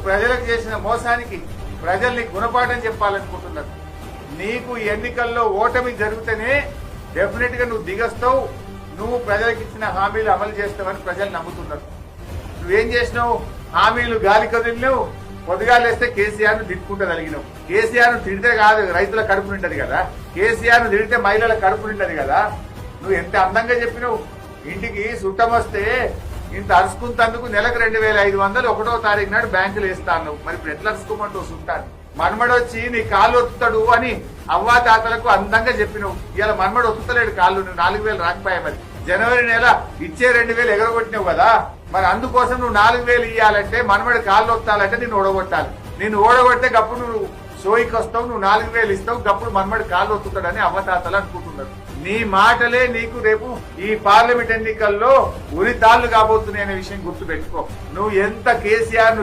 ప్రజలకు చేసిన మోసానికి ప్రజల్ని గుణపాఠం చెప్పాలనుకుంటున్నారు. నీకు ఎన్నికల్లో ఓటమి జరిగితేనే డెఫినెట్ గా నువ్వు దిగస్తావు, నువ్వు ప్రజలకు ఇచ్చిన హామీలు అమలు చేస్తావని ప్రజలు నమ్ముతున్నారు. నువ్వేం చేసినావు? హామీలు గాలి కదిలినావు. పొద్దుగాలేస్తే కేసీఆర్ ను తిట్టుకుంటూ కలిగినావు. కేసీఆర్ ను తిడితే కాదు రైతుల కడుపు నింటది కదా, కేసీఆర్ ను తిడితే మహిళల కడుపు నింటది కదా. నువ్వు ఎంత అందంగా చెప్పినావు. ఇంటికి చుట్టం వస్తే ఇంత అరుచుకుంటందుకు నెలకు 2,500 1వ తారీఖు నాడు బ్యాంకులు వేస్తాను. మరి ఇప్పుడు ఎట్లా అరుచుకోమంటూ చుట్టాను? మన్మడొచ్చి నీ కాళ్ళు ఒత్తుతాడు అని అవ్వా తాతలకు అందంగా చెప్పినావు. ఇలా మన్మడు ఒత్తుతలేడు కాళ్ళు, నువ్వు 4,000 రాకపోయా. మరి జనవరి నెల ఇచ్చే 2,000 ఎగరగొట్టినావు కదా. మరి అందుకోసం నువ్వు 4,000 ఇవ్వాలంటే మన్మడి కాళ్ళు ఒత్తాలంటే నిన్ను ఓడగొట్టాలి. నిన్ను ఓడగొడితే గప్పుడు నువ్వు సోయికి వస్తావు, నువ్వు 4,000 ఇస్తావు, గప్పుడు మన్మడి కాళ్ళు ఒత్తుతాడని అవ్వతాతలు అనుకుంటున్నారు. నీ మాటలే నీకు రేపు ఈ పార్లమెంట్ ఎన్నికల్లో ఉరితాళ్లు కాబోతున్నాయనే విషయం గుర్తు పెట్టుకో. నువ్వు ఎంత కేసీఆర్